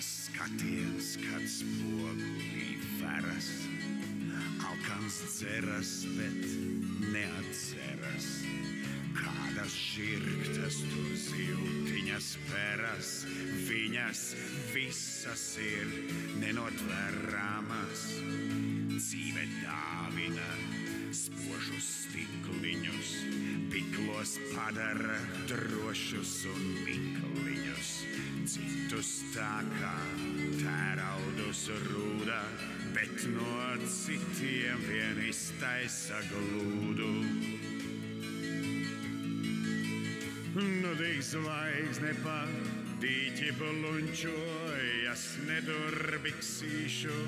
Skatiens, kad spogulī veras, alkans dzeras, bet neatceras, kādas žirgtas tur ziltiņas peras, viņas visas ir nenotverāmas. Dzīve dāvina spožus stikliņus, piklos padara drošus un mikliņus. Citus tā kā tēraudus rūda, bet no citiem vien iztaisa glūdu. Nudīgs zvaigzne pa dīķi bulunčojas, nedurbiksīšu,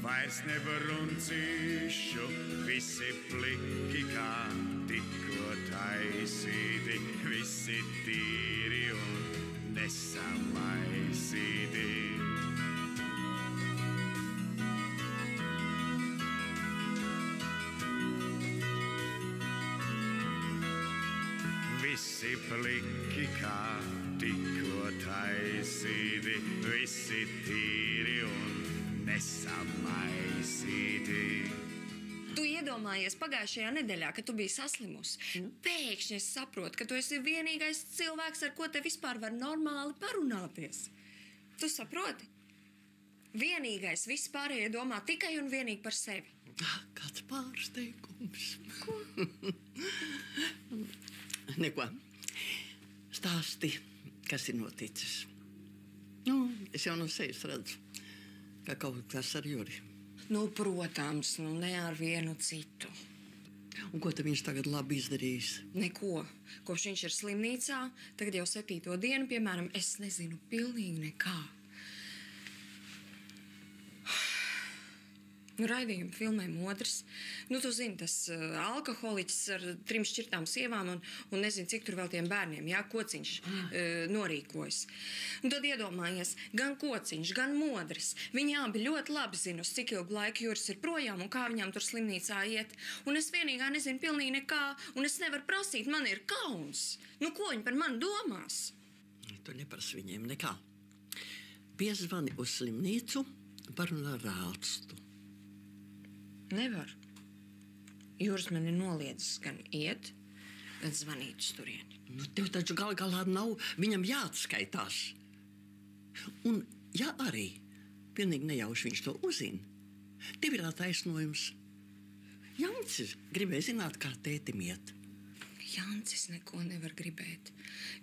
vairs nevaruncīšu, visi pliki kā tikko taisīti, visi tīri un nesamaisīti. Visi pliki kā tikko taisīti, visi tīri un nesamaisīti. Tu iedomājies pagājušajā nedēļā, kad tu biji saslimusi. Pēkšņi es saprotu, ka tu esi vienīgais cilvēks, ar ko te vispār var normāli parunāties. Tu saproti? Vienīgais, viss pārējie domā tikai un vienīgi par sevi. Kāds pārsteigums. Ko? Neko. Stāsti, kas ir noticis. Es jau no sejas redzu, ka kaut kas ar Juri. Protams, ne ar vienu citu. Un ko tad viņš tagad labi izdarījis? Neko. Kopš viņš ir slimnīcā, tagad jau 7. dienu, piemēram, es nezinu pilnīgi nekā. Raidījumu filmē Modris. Tu zini, tas alkoholiķis ar 3 šķirtām sievām un nezinu, cik tur vēl tiem bērniem, kociņš norīkojas. Un tad iedomājies, gan kociņš, gan Modris. Viņi abi ļoti labi zina, uz cik ilgu laiku Juris ir projām un kā viņam tur slimnīcā iet. Un es vienīgā nezinu pilnīgi nekā, un es nevaru prasīt, man ir kauns. Ko viņi par mani domās? Tu neprasi viņiem nekā. Piezvani uz slimnīcu, parunā ar ārstu. Nevar. Juris man ir noliedzis gan iet, gan zvanīt uz turieni. Tev taču galā nav viņam jāatskaitās. Un ja arī pilnīgi nejauši viņš to uzzina, tev ir taisnojums. Jancis gribēja zināt, kā tētim iet. Jancis neko nevar gribēt.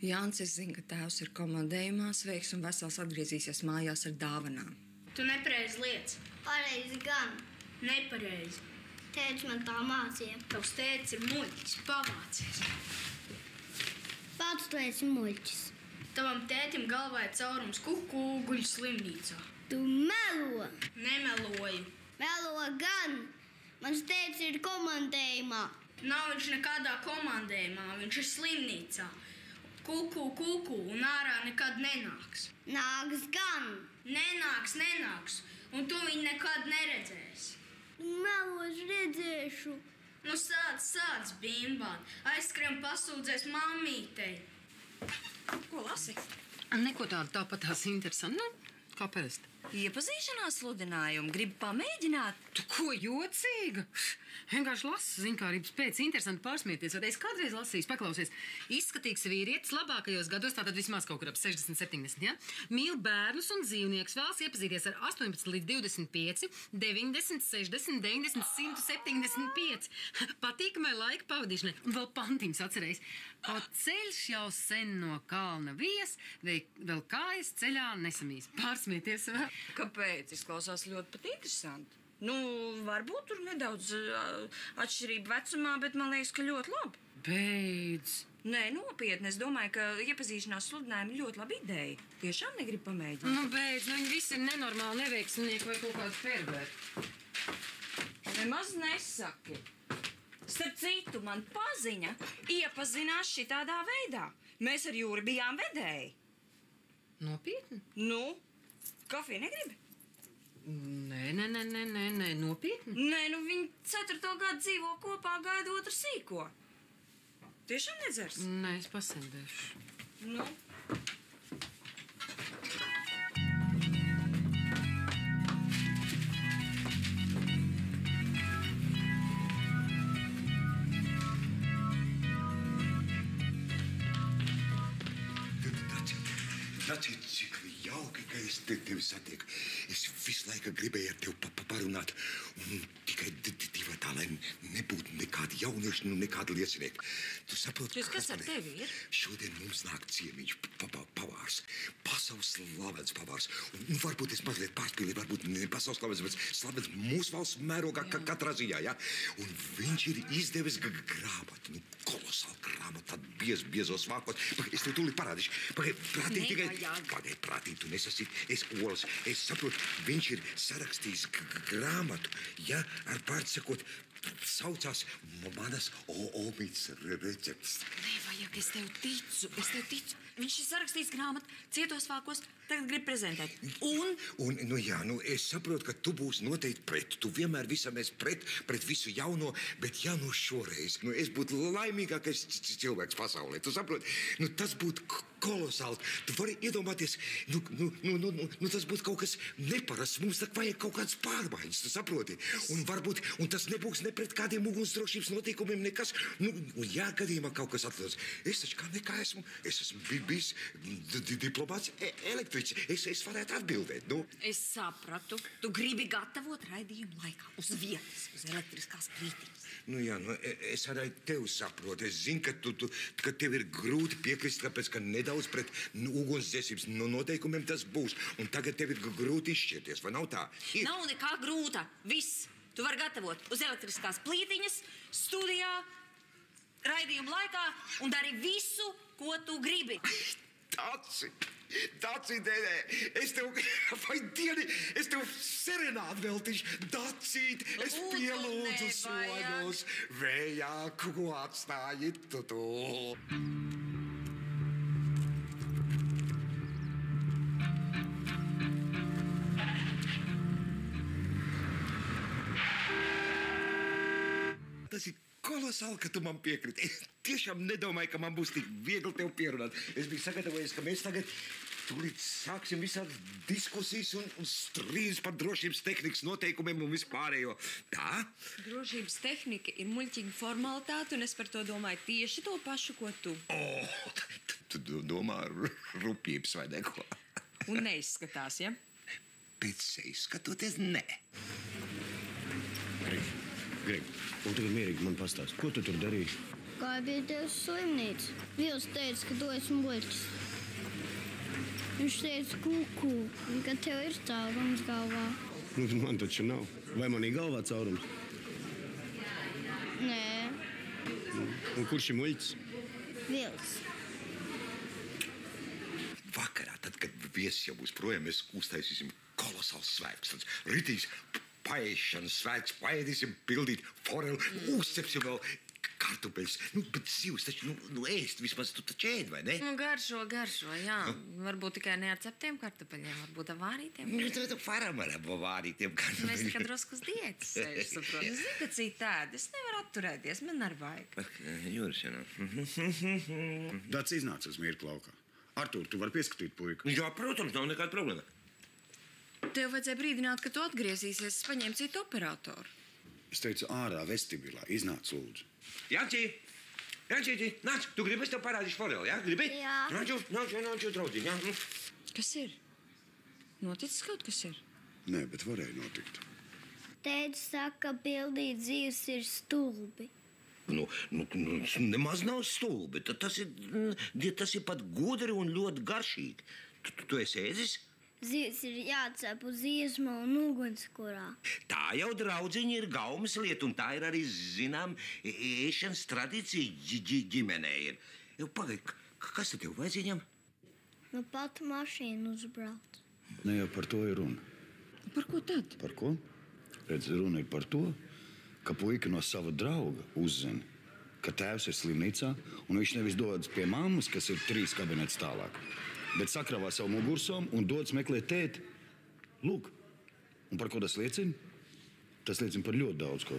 Jancis zina, ka tēvs ir komandējumā, sveiks un vesels atgriezīsies mājās ar dāvanām. Tu nepareizi liec. Pareizi gan. Nepareizi. Tētis man tā mācīja. Tavs tētis ir muļķis, pavācies. Pats tu esi muļķis. Tavam tētim galvā ir caurums kukuguļu slimnīcā. Tu melo. Nemeloju. Melo gan. Mans tētis ir komandējumā. Nav viņš nekādā komandējumā, viņš ir slimnīcā. Kuku, un ārā nekad nenāks. Nāks gan. Nenāks, un tu viņu nekad neredzēsi. Melos redzēšu. Sāc bimbāt. Aizskrien pasūdzēs mammītei. Ko lasi? Neko tāpatās interesanti. Kā parasti. Iepazīšanās sludinājumu. Gribi pamēģināt? Tu ko jocīga? Vienkārši lasu ziņkārības pēc, interesanti pārsmieties. Vai es kādreiz lasīju, paklausies. Izskatīgs vīrietis labākajos gados, tātad vismaz kaut kur ap 60, 70, ja? Mīl bērnus un dzīvniekus, vēlas iepazīties ar 18 līdz 25, 90, 60, 90, 175. Patīkamai laika pavadīšanai. Un vēl pantims atcerējis. Kaut ceļš jau sen no kalna vies, vēl kājas ceļā nesamīs. Pārsmieties vēl. Kāpēc? Izklausās ļoti pat interesanti. Varbūt tur nedaudz atšķirība vecumā, bet man liekas, ka ļoti labi. Beidz. Nē, nopietni. Es domāju, ka iepazīšanās sludinājumi ļoti labi ideja. Tiešām negribu pamēģināt. Beidz. Viņi visi ir nenormāli neveiksminieki vai kaut kādi perverti. Nemaz nesaki. Starp citu, man paziņa iepazinās šitādā veidā. Mēs ar Jūri bijām vedēji. Nopietni? Kafiju negribi? Nē, nopietni? Nē, viņi 4. gadu dzīvo kopā, gaida otru sīko. Tiešām nedzers? Nē, es pasēdēšu. Nāciet, cik jauki, ka es tevi satieku. Es visu laiku gribēju ar tevi parunāt. Un tikai divi tā, lai nebūtu nekādi jaunieši, nekādi liecinieki. Tu saproti, kas ar tevi ir? Šodien mums nāk ciemiņš, pavārs. Pasaules slavens pavārs. Un varbūt es mazliet pārspīlēju, varbūt ne pasaules slavens, bet slavens mūsu valsts mērogā katrā ziņā, ja? Un viņš ir izdevis grāmatu, kolosālu grāmatu, tādu biezos vākos. Es tev tūlīt parādīšu. Prātīgi tikai... Pagaid, prātīgi, tu nesasīt. Es olas, es saprotu, viņš ir sarakstījis grāmatu, ja, ar pārsakot, saucās manas omītes recepts. Nevajag, es tev ticu. Viņš ir sarakstījis grāmatu, cietos vākos, tagad grib prezentēt. Es saprotu, ka tu būsi noteikti pret. Tu vienmēr visam esi pret visu jauno, bet šoreiz, es būtu laimīgākais cilvēks pasaulē. Tu saproti, tas būtu kolosāli. Tu vari iedomāties, tas būtu kaut kas neparasts. Mums tak vajag kaut kāds pārmaiņas, tu saproti. Un varbūt, tas nebūs ne pret kādiem ugunsdrošības noteikumiem nekas. Jā, gadījumā kaut kas atliels. Es taču kā nekā esmu. Es esmu bijis diplomāts, elektriķis. Es varētu atbildēt, Es sapratu. Tu gribi gatavot raidījumu laikā uz vietas, uz elektriskās plītiņas. Es arī tevi saprotu. Es zinu, ka tev ir grūti piekrist, tāpēc, ka nedaudz pret ugunsdzēsības noteikumiem tas būs. Un tagad tev ir grūti izšķirties, vai nav tā? Nav nekā grūta. Viss. Tu vari gatavot uz elektriskās plītiņas, studijā, raidījumu laikā un dari visu, ko tu gribi. Daci, dēdē, es tev serenādu veltīšu. Dacīt, es pielūdzu soļos. Vējā, ko atstāji tu. Tas ir kolosāli, ka tu man piekriti. Es tiešām nedomāju, ka man būs tik viegli tev pierunāt. Es biju sagatavojies, ka mēs tagad tūlīt sāksim visādas diskusijas un strīdus par drošības tehnikas noteikumiem un vispārējo. Tā? Drošības tehnika ir muļķīga formalitāte, un es par to domāju tieši to pašu, ko tu. Tu domā rupjības vai neko? Un neizskatās, ja? Pēc sejas skatoties, nē. Greg, un tagad mierīgi man pastāst, ko tu tur darīji? Kā bija tev slimnīca? Vils teica, ka tu esi muļķis. Viņš teica kuku, un ka tev ir caurums galvā. Man taču nav. Vai man ir galvā caurums? Nē. Un kurš ir muļķis? Vils. Vakarā, tad, kad viesis jau būs projām, mēs uztaisīsim kolosāls svētkus. Tāds ritīs paēšanas svētkus, paēdīsim, pildīt foreli, uzcepsim vēl kartupeļus. Bet zivs taču, ēst vismaz tu taču ēd, vai ne? Garšo, jā. Varbūt tikai ne ar ceptiem kartupeļiem, varbūt ar vārītiem. Tu varam ar vārītiem kartupeļiem. Mēs tikai drusku uz diētas sēžu, saprotu. Es zinu, ka citādi. Es nevaru atturēties, man arī vajag. Jūras, Dats iznāca uz mirkli laukā. Artūr, tu vari pieskatīt puiku? Jā, protams, nav nekāda problēma. Tev vajadzēja brīdināt, ka tu atgriezīsies, es paņēmu citu operatoru. Es teicu ārā vestibilā, iznāc lūdzu. Jančī, nāc, tu gribi, es tev parādīšu foreli, jā? Gribi? Jā. Nāc, draudziņ, jā? Kas ir? Noticis kaut kas ir? Nē, bet varēja notikt. Tētis saka, ka pildīt dzīves ir stulbi. Nemaz nav stulbi. Tas ir pat gudri un ļoti garšīgi. Tu esi ēdis? Zīves ir jācep uz iesmu un ugunskurā. Tā jau, draudziņi, ir gaumas lieta, un tā ir arī, zinām, ēšanas tradīcija ģimenē ir. Pagaid, kas tad tev vajadzīņam? Pat mašīnu uzbrauc. Ne jau par to ir runa. Par ko tad? Par ko? Redz, runa ir par to, ka puika no sava drauga uzzina, ka tēvs ir slimnīcā, un viņš nevis dodas pie mammas, kas ir 3 kabinetes tālāk, bet sakravā savu mugursomu un dodas meklēt tēti. Lūk, un par ko tas liecina? Tas liecina par ļoti daudz ko.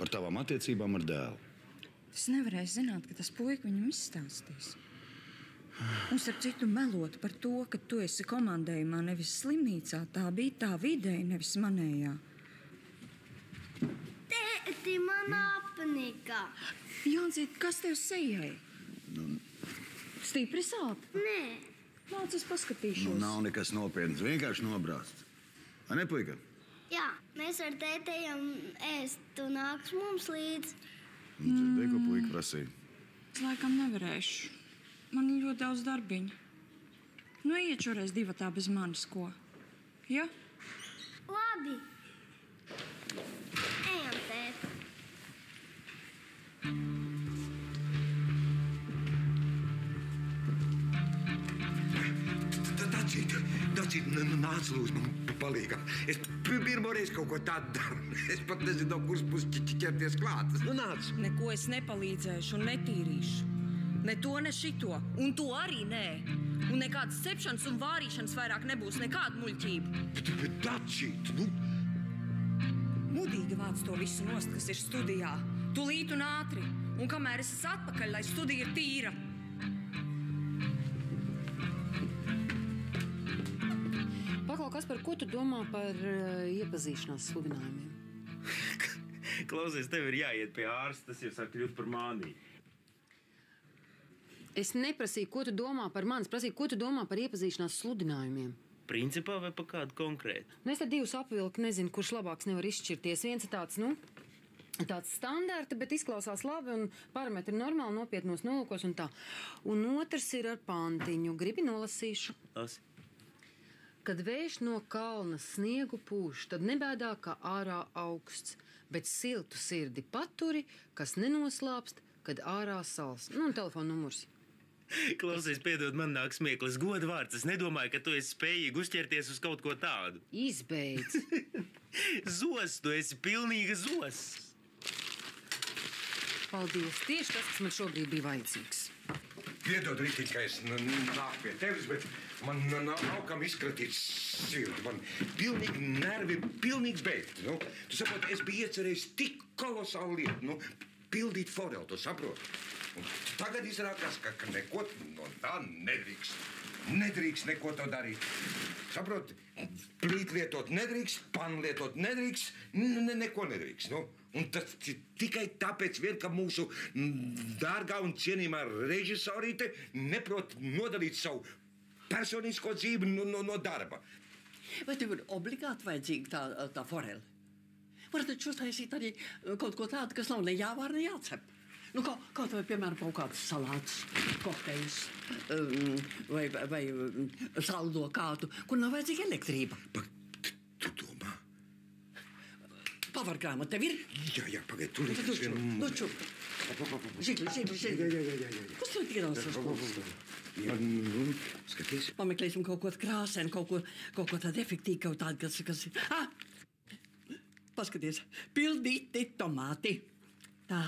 Par tavām attiecībām ar dēlu. Es nevarēju zināt, ka tas puika viņam izstāstīs. Un starp citu melot par to, ka tu esi komandējumā nevis slimnīcā, tā bija tā vidēja, nevis manējā. Tēti, man apnika. Jāncīt, kas tev sejai? Stipri sāp? Nē. Nāc, es paskatīšos. Nu, nav nekas nopietns, vienkārši nobrāsts. Vai ne, puika? Jā, mēs ar tēti ejam ēst. Tu nāks mums līdzi. Dzirdēju, ko puika prasīja. Es laikam nevarēšu. Man ir ļoti daudz darbiņu. Nu, iet šoreiz divatā bez manis, ko? Ja? Labi. Ejam, tēti. Dacīt, nāc lūdzu man palīgā. Es pirmoreiz kaut ko tādu daru. Es pat nezinu, no kuras puses ķerties klāt. Nu, nāc. Neko es nepalīdzēšu un netīrīšu. Ne to, ne šito. Un to arī nē. Un nekādas cepšanas un vārīšanas vairāk nebūs, nekāda muļķība. Bet Dacīt, nu... Mudīgi vāc to visu nost, kas ir studijā. Tūlīt un ātri. Un kamēr es esmu atpakaļ, lai studija ir tīra. Paklau, Kaspar, ko tu domā par iepazīšanās sludinājumiem? Klausies, tev ir jāiet pie ārsta, tas jau sāk kļūt par māniju. Es neprasīju, ko tu domā par manis, prasīju, ko tu domā par iepazīšanās sludinājumiem. Principā vai par kādu konkrētu? Nu, es te divus apvilku, nezinu, kurš labāks nevar izšķirties. Viens ir tāds, tāds standarta, bet izklausās labi un parametri normāli nopietnos nolūkos un tā. Un otrs ir ar pantiņu. Gribi nolasīšu? Lasi. Kad vējš no kalna sniegu pūš, tad nebēdā, ka ārā augsts, bet siltu sirdi paturi, kas nenoslāpst, kad ārā sals. Nu, un telefona numurs. Klausies, piedod, man nāk smieklis goda vārds. Es nedomāju, ka tu esi spējīgi uzķerties uz kaut ko tādu. Izbeidz. Zos, tu esi pilnīga zos. Paldies. Tieši tas, kas man šobrīd bija vajadzīgs. Piedod, Ritiņ, ka es nāku pie tevis, bet man nav kam izkratīt sirdi. Man pilnīgi nervi, pilnīgs beigts. Nu, tu saproti, es biju iecerējis tik kolosālu lietu, pildīt foreli, tu saproti. Un tagad izrākās, ka neko no tā nedrīkst. Nedrīkst neko to darīt. Saproti, plīt lietot nedrīkst, panu lietot nedrīkst, neko nedrīkst. Nu. Un tas tikai tāpēc vien, ka mūsu dārgā un cienījumā režisorīte neprot nodalīt savu personisko dzīvi no darba. Vai tev ir obligāti vajadzīga tā forele? Varat taču uztaisīt arī kaut ko tādu, kas nav ne jāvār, ne jācep. Nu, kaut vai, piemēram, kaut kāds salāts, kokteils vai saldo kādu, kur nav vajadzīga elektrība. Tu domā? Pavargrāmata tev ir? Jā, pagaid, tu līdz. Nu, čurp. Žigli. Jā. Kas tu tīrās uz klūstu? Skaties. Pameklēsim kaut ko krāsēnu, kaut ko tādu efektīvu, kaut tādu, kas ir. Paskaties, pildīti tomāti. Tā.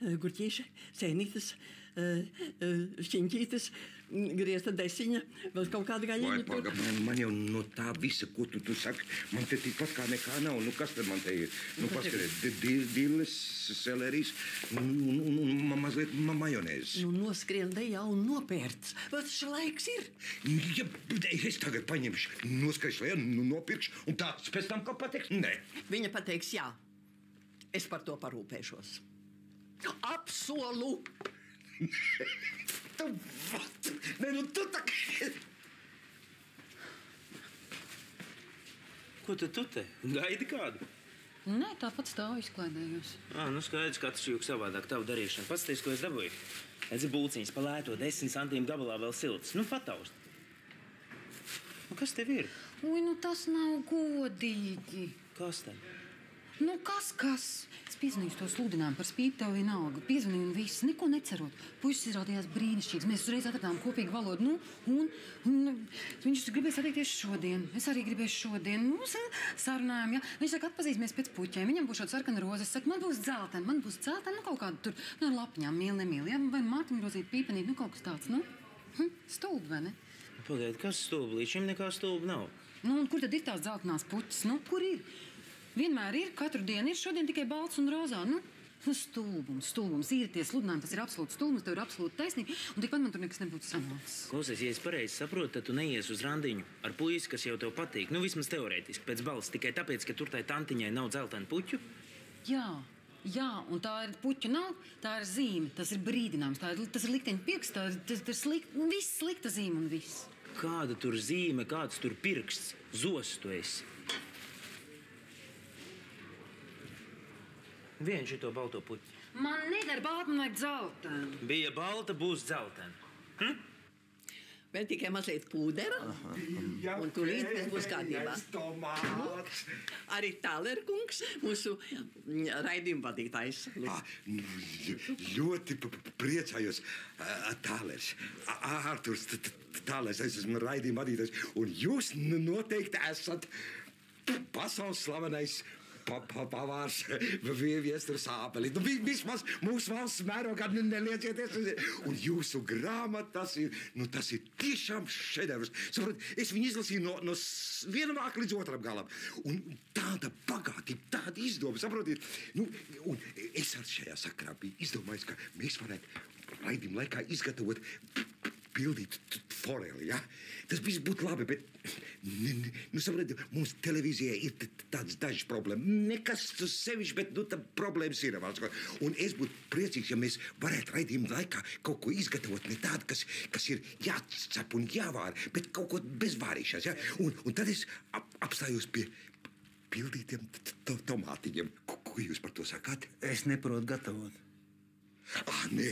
Gurķīši, sēnītes, šķiņķītes, griezta desiņa, vēl kaut kāda gaļiņa. Vai, paga, man jau no tā visa, ko tu saki, man te tikpat kā nekā nav. Nu, kas tad man te ir? Nu, paskatīt, dilles, selerijs un mazliet majonēzes. Nu, noskrien dejā un nopērts. Vai tas laiks ir? Ja, es tagad paņemšu, noskriešu lejā, nopirkšu, un tāds pēc tam kaut pateiks? Nē. Viņa pateiks jā. Es par to parūpēšos. Apsolu! Tu tā... Ko tu te? Gaidi kādu? Nē, tāpat stāv izklaidējos. Nu skaidrs, katrs jūk savādāk tavu darīšanu. Pasties, ko es dabūju. Redzi bulciņas pa lēto 10 centīmu gabalā vēl silts. Nu, pataust. Nu, kas tev ir? Ui, nu tas nav godīgi. Kas tad? Nu, kas? Es piezvanīju to sludinājumu par spīti tev vienalga. Piezvanīju un viss, neko necerot. Puisis izrādījās brīnišķīgs. Mēs uzreiz atradām kopīgu valodu. Un viņš gribēja satikties šodien. Es arī gribēju šodien. Sarunājām, ja. Viņš saka, atpazīsimies pēc puķiem. Viņam būs šāda sarkana roze. Es saku, man būs dzeltena, nu kaut kāda tur, ar lapņām, mīl, ja. Vai mārtiņgrozīt pīpenīt, nu kaut kas tāds, nu. Stulbi, vai ne? Pagaid, kas stulbi? Līdz šim nekā stulbi nav. Nu, un kur tad ir tās dzeltenās puķis? Nu, kur ir? Vienmēr ir, katru dienu ir, šodien tikai balts un rozā. Nu, stulbums. Ir tie sludinājumi, tas ir absolūts stulbums, tev ir absolūti taisnība, un tikpat man tur nekas nebūtu sanācis. Klausies, ja es pareizi saprotu, tad tu neies uz randiņu ar puisi, kas jau tev patīk. Nu, vismaz teorētiski, pēc balss, tikai tāpēc, ka tur tai tantiņai nav dzeltena puķu? Jā, un tā ir puķa nav, tā ir zīme, tas ir brīdinājums, tas ir likteņa pirks, tas ir viss slikta zīme un viss. Kāda tur zīme, kāds tur pirksts? Zos tu esi. Vien šito balto puķi. Man nedara balta, man vajag dzeltenu. Bija balta, būs dzeltena. Vēl tikai mazliet pūdera, un tūlīt viss būs kārtībā. Arī Tālerkungs, mūsu raidījuma vadītājs. Ļoti priecājos, Tālers. Ārturs Tālers, es esmu raidījuma vadītājs, un jūs noteikti esat pasaules slavenais pavārs viesturs ābeli. Nu, vismaz mūsu valsts mērogā neliecieties. Un jūsu grāmatas tas ir tiešām šedevrs. Saprot, es viņu izlasīju no viena vāka līdz otram galam. Un tāda bagātība, tāda izdoma, saprotiet. Nu, un es ar šajā sakarā biju izdomājis, ka mēs varētu raidījuma laikā izgatavot pildīt foreli, ja? Tas viss būtu labi, bet, saprati, mums televīzijai ir tāds dažs problēmas. Nekas sevišķi, bet, tā problēmas ir. Un es būtu priecīgs, ja mēs varētu raidījuma laikā kaut ko izgatavot, ne tādu, kas ir jācep un jāvāra, bet kaut ko bez vārīšanas, ja? Un tad es apstājos pie pildītiem tomātiņiem. Ko jūs par to sakāt? Es neprotu gatavot. Nē,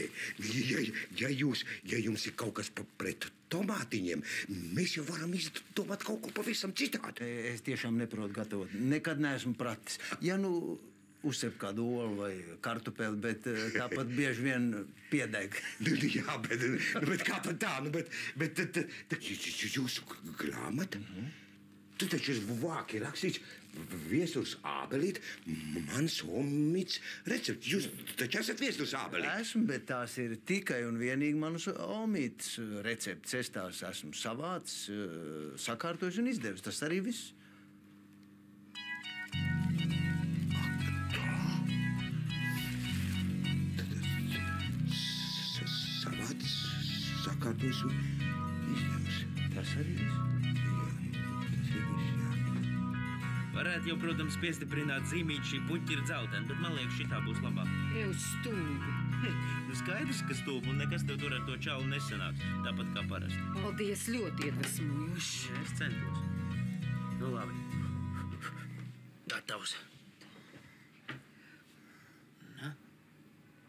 ja jums ir kaut kas pret tomātiņiem, mēs jau varam izdomāt kaut ko pavisam citādi. Es tiešām neprotu gatavot. Nekad neesmu pratis. Ja uzsep kādu olu vai kartupeli, bet tāpat bieži vien piedeg. Jā, bet kā tad tā? Bet jūsu grāmata? Tu taču vāki rakstīts viesturs ābelīt, mans omīts recepts. Jūs taču esat viesturs ābelīt? Esmu, bet tās ir tikai un vienīgi manas omītas recepts. Es tās esmu savāds, sakārtojis un izdevis. Tas arī viss. Savāds, sakārtojis un izdevis. Tas arī viss. Varētu jau, protams, piestiprināt zīmīt šī puķi ir dzeltena, bet man liekas, šitā būs labāk. Ew, stulbi. Nu skaidrs, ka stulbi un nekas tev tur ar to čalu nesanāks. Tāpat kā parasti. Paldies, ļoti iedvesmojuši. Es centos. Nu labi. Gatavs.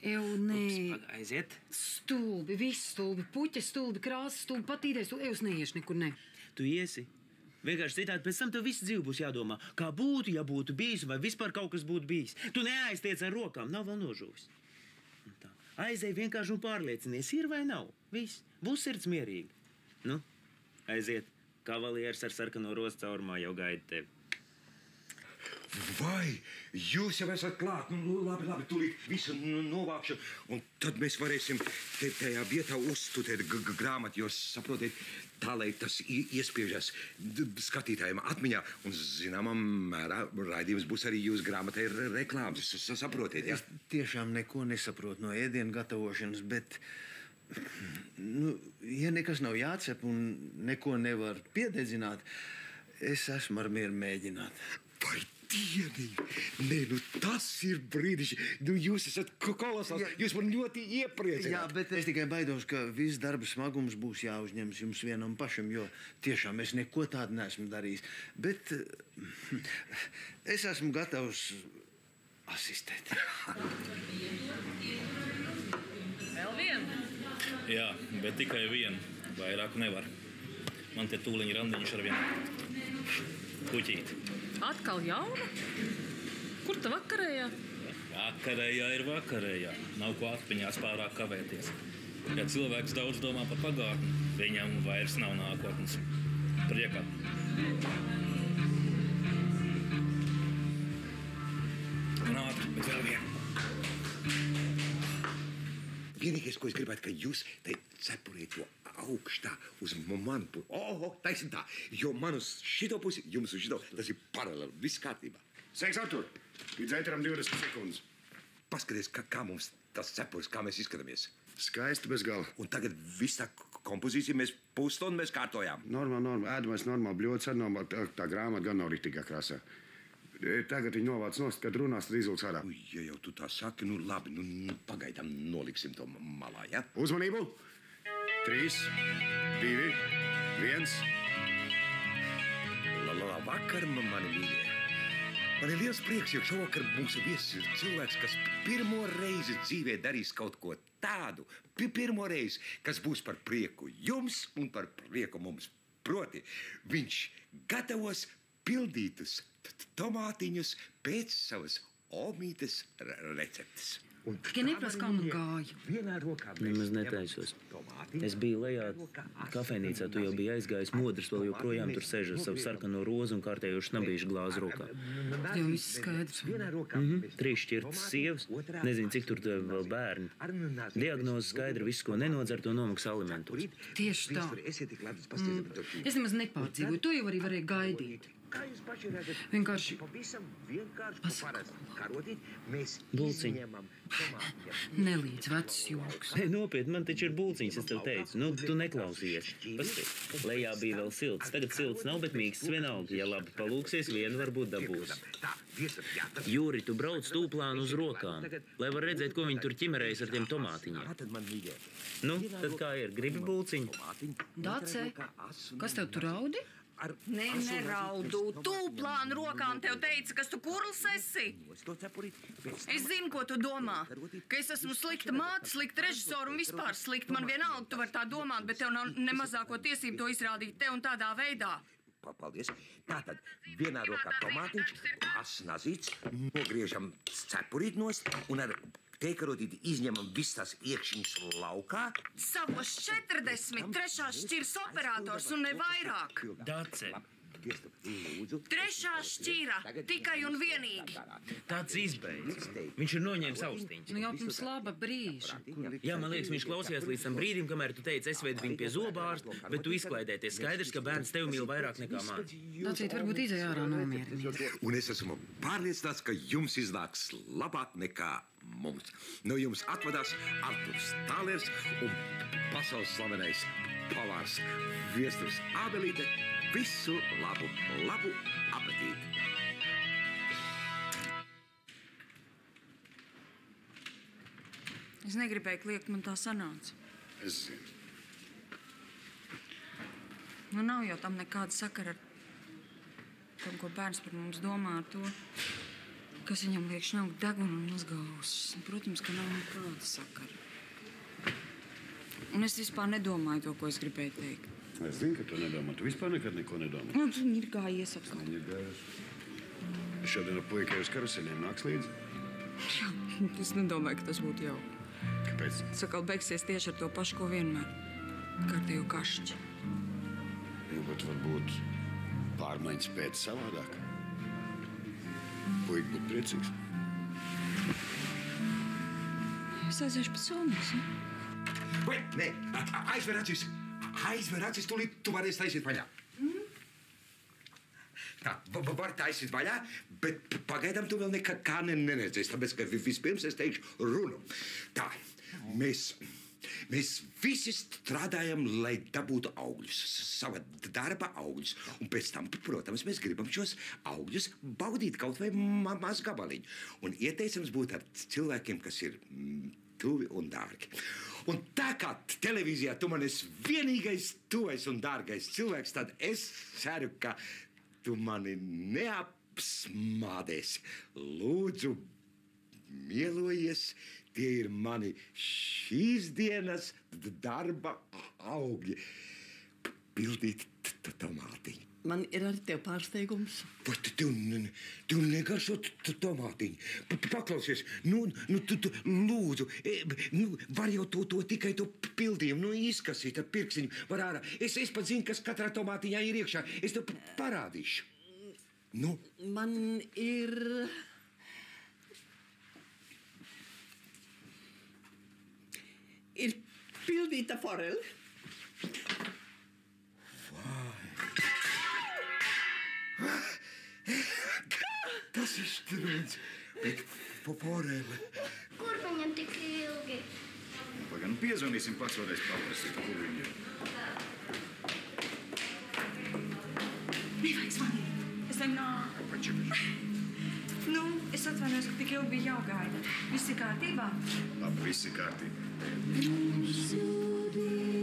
Ew, nē. Aiziet. Stulbi, viss stulbi. Puķa stulbi, krāsas stulbi, patīties. Es neiešu nekur, ne. Tu iesi. Vienkārši citādi pēc tam tev visu dzīvi būs jādomā, kā būtu, ja būtu bijis, vai vispār kaut kas būtu bijis. Tu neaiztiec ar rokām, nav vēl nožuvis. Aizej vienkārši un pārliecinies, ir vai nav. Viss. Būs sirds mierīgi. Nu, aiziet. Kavalieris ar sarkano rozi caurumā jau gaida tevi. Vai jūs jau esat klāt? Nu, labi, tūlīt visu novākšu, un tad mēs varēsim tajā vietā uzstudēt grāmatu, jo, saprotiet, tā, lai tas iespiežas skatītājiem atmiņā, un, zināmā mērā, raidījums būs arī jūsu grāmatai reklāmas, saprotiet, ja? Es tiešām neko nesaprotu no ēdienu gatavošanas, bet, ja nekas nav jācep un neko nevar piededzināt, es esmu ar mieru mēģināt. Vai dieniņ! Nē, tas ir brīnišķīgi. Jūs esat kolosāls. Jūs man ļoti iepriecināt. Jā, bet es tikai baidos, ka viss darba smagums būs jāuzņemas jums vienam pašam, jo tiešām es neko tādu neesmu darījis. Bet es esmu gatavs asistēt. Vēl vienu? Jā, bet tikai vienu. Vairāk nevar. Man te tūliņi randiņš ar vienu puķīti. Atkal jauna? Kur ta vakarējā? Vakarējā ir vakarējā. Nav ko atmiņās pārāk kavēties. Ja cilvēks daudz domā par pagātni, viņam vairs nav nākotnes. Priekā. Nāk, bet vēl vienu. Vienīgais, ko es gribētu, ka jūs te cepuriet to augstā uz manu pusi. Taisn tā, jo man uz šito pusi, jums uz šito, tas ir paralēli, viss kārtībā. Sveiks, Artur! Līdz ēteram 20 sekundes. Paskaties, kā mums tas cepuris, kā mēs izskatāmies. Skaisti bez gala. Un tagad viss tā kompozīcija, mēs pusstundu mēs kārtojām. Normāli, ēdamais normāli, bļots ar normāli, tā grāmata gan nav riktīgā krāsā. Tagad viņi novāc nost, kad runās, tad izlūks ārā. Ja jau tu tā saki, labi, pagaidām noliksim to malā, ja? Uzmanību! 3, 2, 1. Labvakar, mani mīļie. Man ir liels prieks, jo šovakar mūsu viesis ir cilvēks, kas pirmo reizi dzīvē darīs kaut ko tādu, pirmo reizi, kas būs par prieku jums un par prieku mums. Proti, viņš gatavos pildītus tomātiņus pēc savas omītes receptes. Tikai neprasa, kā man gāja. Vienā rokā Nemaz netaisos. Es biju lejā kafejnīcā, tu jau biji aizgājis, Modris vēl joprojām tur sēž ar savu sarkano rozu un kārtējo šnabīšu glāzi rokā. Jau viss skaidrs. 3 šķirtas sievas, nezinu, cik tur tev vēl bērni. Diagnoze skaidra, viss, ko nenodzer, to nomaksā alimentos. Tieši tā. Es nemaz nepārdzīvoju, to jau arī varēja gaidīt. Vienkārši Bulciņi. Nelīdz vecs joks. Nopietni, man taču ir bulciņas, es tev teicu. Nu, tu neklausījies. Pasties, lejā bija vēl silts. Tagad silts nav, bet mīksts vienalga. Ja labi palūksies, vienu varbūt dabūs. Jūri, tu brauc tūplānu uz rokām, lai var redzēt, ko viņi tur ķimerējas ar tiem tomātiņiem. Nu, tad kā ir? Gribi bulciņu? Dāce, kas tev tur raudi? Nē, neraudu. Tūplānu rokām tev teica, kas tu kurls esi. Es zinu, ko tu domā. Ka es esmu slikta māte, slikta režisora un vispār slikta. Man vienalga, tu vari tā domāt, bet tev nav ne mazāko tiesību to izrādīt tev un tādā veidā. Paldies. Tātad vienā rokā tomātiņš, asnazīts, nogriežam cepurīt nost un ar teikarotīti izņemam visas tās iekšķiņas laukā. Savos 40, trešā šķiras operators un ne vairāk. Dace. Trešā šķira, tikai un vienīgi. Tāds izbeidz. Viņš ir noņēmis austiņas. Nu jau pirms laba brīža. Jā, man liekas, viņš klausījās līdz tam brīdim, kamēr tu teici, es vedu viņu pie zobārsta, bet tu izklaidēties. Skaidrs, ka bērns tevi mīl vairāk nekā mani. Dacīt, varbūt izēj ārā nomierinies. Un es esmu pārliecināts, ka jums iznāks labāk nekā mums. No jums atvadās Arturs Tālers un pasaules slavenais pavārs Viesturs Ābelīte. Visu labu, labu apetīti! Es negribēju kliegt, man tā sanāca. Es zinu. Nu, nav jau tam nekāda sakara ar tam, ko bērns par mums domā ar to, kas viņam liek šņaukt degunu un uzgalvus. Protams, ka nav nekāda sakara. Un es vispār nedomāju to, ko es gribēju teikt. Es zinu, ka tu nedomā. Tu vispār nekad neko nedomā. Nu, tu ir gājies apskatīt. Viņa ir gājus. Šodien ar puikai uz karuseļiem nāks līdzi. Jā, es nedomāju, ka tas būtu jau. Kāpēc? Sakal, beigsies tieši ar to pašu, ko vienmēr. Kārtējo kašķi. Nu, bet varbūt pārmaiņas pēc savādāk. Puika būtu priecīgs. Es aiziešu pēc Somijas, ja? Vai, nē, aizver acis! Aizver acis, tu varēsi taisīt vaļā. Tā, var taisīt vaļā, bet pagaidām tu vēl nekā neredzēsi, tāpēc, ka vispirms es teikšu runu. Tā, mēs visi strādājam, lai dabūtu augļus, sava darba augļus. Un pēc tam, protams, mēs gribam šos augļus baudīt kaut vai maz gabaliņu. Un ieteicams būt ar cilvēkiem, kas ir tuvi un dārgi. Un tā kā televīzijā tu man esi vienīgais tuvais un dārgais cilvēks, tad es ceru, ka tu mani neapsmādēsi. Lūdzu, mielojies, tie ir mani šīs dienas darba augļi. Pildīt tomātiņu. Man ir arī tev pārsteigums. Vai tev negaršo tomātiņu? Paklausies, nu, tu lūdzu, var jau to tikai to pildījumu, izkasīt ar pirkstiņu, var ārā. Es pat zinu, kas katrā tomātiņā ir iekšā. Es tev parādīšu. Nu? Man ir... Ir pildīta forele. Tas ir strūns, bet forele. Kur viņam tik ilgi? Pagaidām, piezvanīsim pats vēlreiz paprasīt, kur viņi ir. Nevajag zvanīt. Es nenāku. Nu, es atvainojos, ka tik ilgi bija jāgaida. Viss ir kārtībā? Labi, viss ir kārtībā. Sūdī.